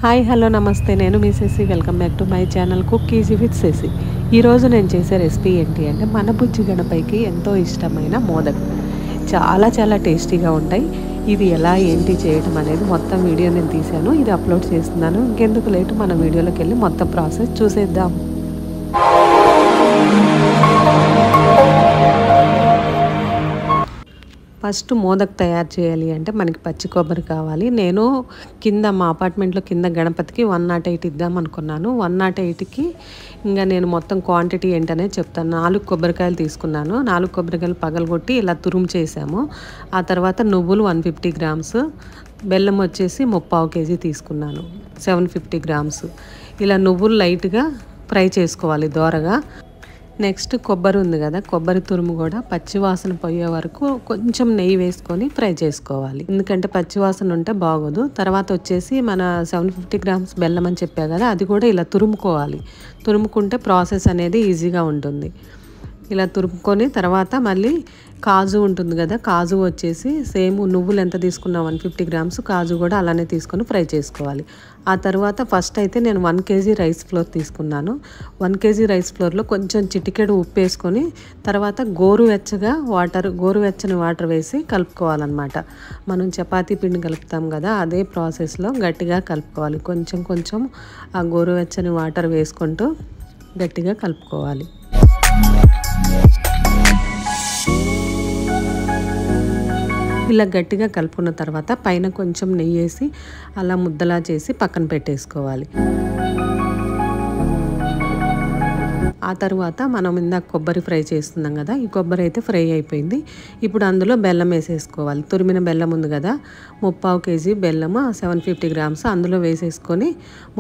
Hi hello నమస్తే నేను మీ Shashi welcome back to my channel cook easy with Shashi. ఈరోజు నేను చేసే రెసిపీ ఏంటి అంటే మన బుజ్జి గణపైకి ఎంతో ఇష్టమైన మోదక్. చాలా చాలా టేస్టీగా ఉంటాయి. ఇది ఎలా ఏంటి చేయడం అనేది మొత్తం వీడియో నేను తీశాను, ఇది అప్లోడ్ చేస్తున్నాను. ఇంకెందుకు లేటు మన వీడియోలోకి వెళ్ళి మొత్తం ప్రాసెస్ చూసేద్దాం. ఫస్ట్ మోదక్ తయారు చేయాలి అంటే మనకి పచ్చి కొబ్బరి కావాలి. నేను కింద మా అపార్ట్మెంట్లో కింద గణపతికి 108 ఇద్దాం అనుకున్నాను. 108కి ఇంకా నేను మొత్తం క్వాంటిటీ ఏంటనే చెప్తాను. 4 కొబ్బరికాయలు తీసుకున్నాను. 4 కొబ్బరికాయలు పగలగొట్టి ఇలా తురుము చేసాము. ఆ తర్వాత నువ్వులు 150 గ్రామ్స్, బెల్లం వచ్చేసి 3/4 కేజీ తీసుకున్నాను, 750 గ్రామ్స్. ఇలా నువ్వులు లైట్గా ఫ్రై చేసుకోవాలి దోరగా. నెక్స్ట్ కొబ్బరి ఉంది కదా, కొబ్బరి తురుము కూడా పచ్చివాసన పోయే వరకు కొంచెం నెయ్యి వేసుకొని ఫ్రై చేసుకోవాలి, ఎందుకంటే పచ్చివాసన ఉంటే బాగోదు. తర్వాత వచ్చేసి మన 750 గ్రామ్స్ బెల్లం అని చెప్పా కదా, అది కూడా ఇలా తురుముకోవాలి. తురుముకుంటే ప్రాసెస్ అనేది ఈజీగా ఉంటుంది. ఇలా తురుముకొని తర్వాత మళ్ళీ కాజు ఉంటుంది కదా, కాజు వచ్చేసి సేమ్ నువ్వులు ఎంత తీసుకున్నా 150 గ్రామ్స్, కాజు కూడా అలానే తీసుకొని ఫ్రై చేసుకోవాలి. ఆ తర్వాత ఫస్ట్ అయితే నేను 1 కేజీ రైస్ ఫ్లోర్ తీసుకున్నాను. 1 కేజీ రైస్ ఫ్లోర్లో కొంచెం చిటికెడు ఉప్పు వేసుకొని తర్వాత గోరువెచ్చని వాటర్ వేసి కలుపుకోవాలన్నమాట. మనం చపాతీ పిండి కలుపుతాం కదా, అదే ప్రాసెస్లో గట్టిగా కలుపుకోవాలి. కొంచెం కొంచెం ఆ గోరువెచ్చని వాటర్ వేసుకుంటూ గట్టిగా కలుపుకోవాలి. ఇలా గట్టిగా కలుపుకున్న తర్వాత పైన కొంచెం నెయ్యి వేసి అలా ముద్దలా చేసి పక్కన పెట్టేసుకోవాలి. ఆ తర్వాత మనం ఇందాక కొబ్బరి ఫ్రై చేస్తున్నాం కదా, ఈ కొబ్బరి అయితే ఫ్రై అయిపోయింది. ఇప్పుడు అందులో బెల్లం వేసేసుకోవాలి. తురిమిన బెల్లం ఉంది కదా, 3/4 కేజీ బెల్లము 750 గ్రామ్స్ అందులో వేసేసుకొని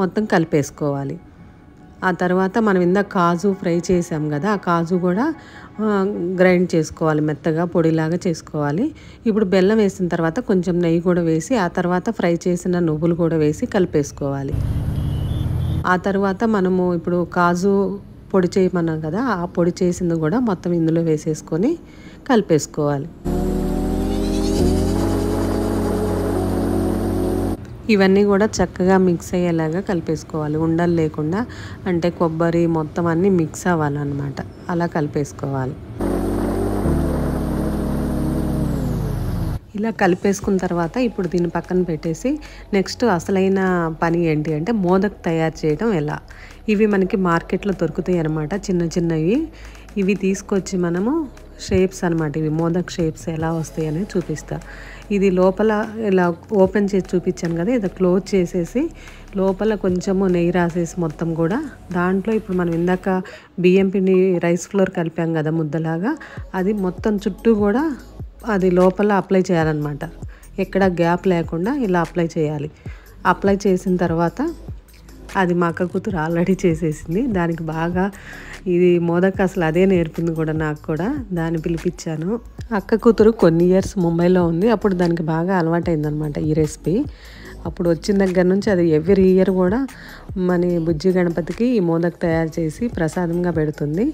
మొత్తం కలిపేసుకోవాలి. ఆ తర్వాత మనం ఇందాక కాజు ఫ్రై చేసాం కదా, ఆ కాజు కూడా గ్రైండ్ చేసుకోవాలి, మెత్తగా పొడిలాగా చేసుకోవాలి. ఇప్పుడు బెల్లం వేసిన తర్వాత కొంచెం నెయ్యి కూడా వేసి ఆ తర్వాత ఫ్రై చేసిన నువ్వులు కూడా వేసి కలిపేసుకోవాలి. ఆ తర్వాత మనము ఇప్పుడు కాజు పొడి చేయమన్నాం కదా, ఆ పొడి చేసింది కూడా మొత్తం ఇందులో వేసేసుకొని కలిపేసుకోవాలి. ఇవన్నీ కూడా చక్కగా మిక్స్ అయ్యేలాగా కలిపేసుకోవాలి, ఉండలు లేకుండా. అంటే కొబ్బరి మొత్తం అన్నీ మిక్స్ అవ్వాలన్నమాట, అలా కలిపేసుకోవాలి. ఇలా కలిపేసుకున్న తర్వాత ఇప్పుడు దీన్ని పక్కన పెట్టేసి నెక్స్ట్ అసలైన పని ఏంటి అంటే మోదక్ తయారు చేయడం ఎలా. ఇవి మనకి మార్కెట్లో దొరుకుతాయి అన్నమాట, చిన్న చిన్నవి. ఇవి తీసుకొచ్చి మనము షేప్స్ అనమాట, ఇవి మోదక్ షేప్స్ ఎలా వస్తాయి అనేది చూపిస్తా. ఇది లోపల ఇలా ఓపెన్ చేసి చూపించాను కదా, ఇది క్లోజ్ చేసేసి లోపల కొంచెము నెయ్యి రాసేసి మొత్తం కూడా దాంట్లో ఇప్పుడు మనం ఇందాక బియ్యం పిండి రైస్ ఫ్లోర్ కలిపాం కదా ముద్దలాగా, అది మొత్తం చుట్టూ కూడా అది లోపల అప్లై చేయాలన్నమాట. ఎక్కడ గ్యాప్ లేకుండా ఇలా అప్లై చేయాలి. అప్లై చేసిన తర్వాత అది మా అక్క కూతురు ఆల్రెడీ చేసేసింది. దానికి బాగా ఇది మోదక్ అసలు అదే నేర్పింది కూడా నాకు కూడా, దాన్ని పిలిపించాను. అక్క కూతురు కొన్ని ఇయర్స్ ముంబైలో ఉంది, అప్పుడు దానికి బాగా అలవాటైందనమాట ఈ రెసిపీ. అప్పుడు వచ్చిన దగ్గర నుంచి అది ఎవ్రీ ఇయర్ కూడా మన బుజ్జి గణపతికి ఈ మోదక్ తయారు చేసి ప్రసాదంగా పెడుతుంది.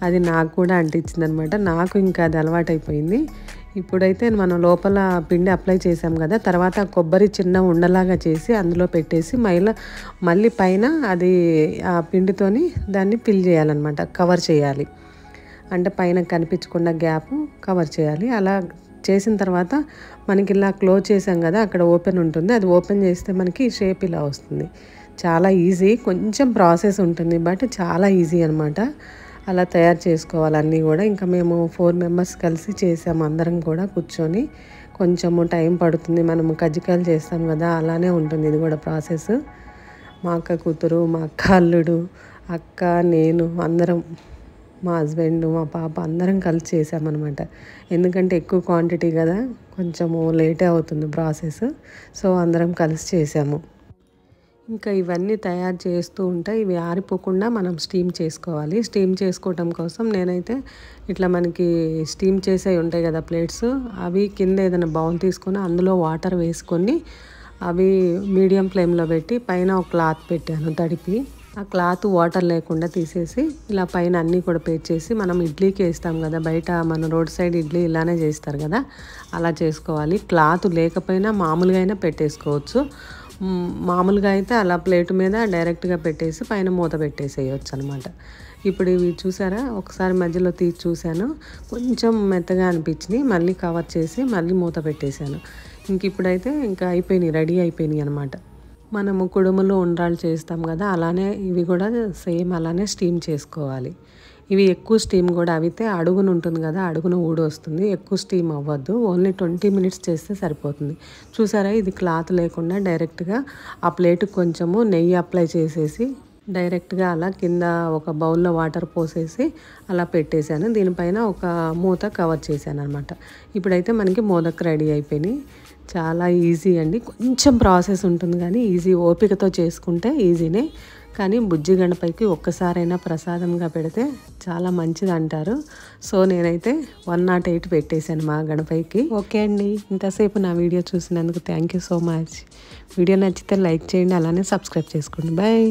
అది నాకు కూడా అంటించింది అనమాట. నాకు ఇంకా అది అలవాటైపోయింది. ఇప్పుడైతే మనం లోపల పిండి అప్లై చేసాం కదా, తర్వాత కొబ్బరి చిన్న ఉండలాగా చేసి అందులో పెట్టేసి మళ్ళీ పైన అది ఆ పిండితోని దాన్ని ఫిల్ చేయాలన్నమాట, కవర్ చేయాలి. అంటే పైన కనిపించకుండా గ్యాప్ కవర్ చేయాలి. అలా చేసిన తర్వాత మనకి ఇలా క్లోజ్ చేసాం కదా, అక్కడ ఓపెన్ ఉంటుంది, అది ఓపెన్ చేస్తే మనకి షేప్ ఇలా వస్తుంది. చాలా ఈజీ, కొంచెం ప్రాసెస్ ఉంటుంది బట్ చాలా ఈజీ అనమాట. అలా తయారు చేసుకోవాలి అన్నీ కూడా. ఇంకా మేము 4 మెంబర్స్ కలిసి చేసాము, అందరం కూడా కూర్చొని. కొంచెము టైం పడుతుంది, మనము కజ్జికాయలు చేస్తాం కదా, అలానే ఉంటుంది ఇది కూడా ప్రాసెస్. మా అక్క కూతురు, మా అక్క అల్లుడు, అక్క, నేను అందరం, మా హస్బెండ్, మా పాప అందరం కలిసి చేసామన్నమాట. ఎందుకంటే ఎక్కువ క్వాంటిటీ కదా, కొంచెము లేటే అవుతుంది ప్రాసెస్. సో అందరం కలిసి చేసాము. ఇంకా ఇవన్నీ తయారు చేస్తూ ఉంటే ఇవి ఆరిపోకుండా మనం స్టీమ్ చేసుకోవాలి. స్టీమ్ చేసుకోవటం కోసం నేనైతే ఇట్లా మనకి స్టీమ్ చేసేవి ఉంటాయి కదా ప్లేట్స్, అవి కింద ఏదైనా బౌల్ తీసుకొని అందులో వాటర్ వేసుకొని అవి మీడియం ఫ్లేమ్లో పెట్టి పైన ఒక క్లాత్ పెట్టాను తడిపి. ఆ క్లాత్ వాటర్ లేకుండా తీసేసి ఇలా పైన అన్నీ కూడా పేర్చేసి మనం ఇడ్లీకి వేస్తాం కదా, బయట మన రోడ్ సైడ్ ఇడ్లీ ఇలానే చేస్తారు కదా, అలా చేసుకోవాలి. క్లాత్ లేకపోయినా మామూలుగా అయినా పెట్టేసుకోవచ్చు. మామూలుగా అయితే అలా ప్లేట్ మీద డైరెక్ట్గా పెట్టేసి పైన మూత పెట్టేసేయచ్చు అనమాట. ఇప్పుడు ఇవి చూసారా, ఒకసారి మధ్యలో తీసి చూశాను, కొంచెం మెత్తగా అనిపించినాయి. మళ్ళీ కవర్ చేసి మళ్ళీ మూత పెట్టేశాను. ఇప్పుడైతే ఇంకా అయిపోయినాయి, రెడీ అయిపోయినాయి అనమాట. మనము కుడుములు ఉండ్రాళ్ళు చేస్తాం కదా, అలానే ఇవి కూడా సేమ్ అలానే స్టీమ్ చేసుకోవాలి. ఇవి ఎక్కువ స్టీమ్ కూడా అవితే అడుగున ఉంటుంది కదా, అడుగున ఊడి వస్తుంది. ఎక్కువ స్టీమ్ అవ్వద్దు, ఓన్లీ 20 మినిట్స్ చేస్తే సరిపోతుంది. చూసారా, ఇది క్లాత్ లేకుండా డైరెక్ట్గా ఆ ప్లేట్కి కొంచెము నెయ్యి అప్లై చేసేసి డైరెక్ట్గా అలా కింద ఒక బౌల్లో వాటర్ పోసేసి అలా పెట్టేశాను. దీనిపైన ఒక మూత కవర్ చేశాను అనమాట. ఇప్పుడైతే మనకి మోదక్ రెడీ అయిపోయినాయి. చాలా ఈజీ అండి, కొంచెం ప్రాసెస్ ఉంటుంది కానీ ఈజీ, ఓపికతో చేసుకుంటే ఈజీనే. కానీ బుజ్జి గణపైకి ఒక్కసారైనా ప్రసాదంగా పెడితే చాలా మంచిది అంటారు. సో నేనైతే 108 పెట్టేశాను మా గణపైకి. ఓకే అండి, ఇంతసేపు నా వీడియో చూసినందుకు thank you so much. Video నచ్చితే లైక్ చేయండి, అలానే సబ్స్క్రైబ్ చేసుకోండి. బాయ్.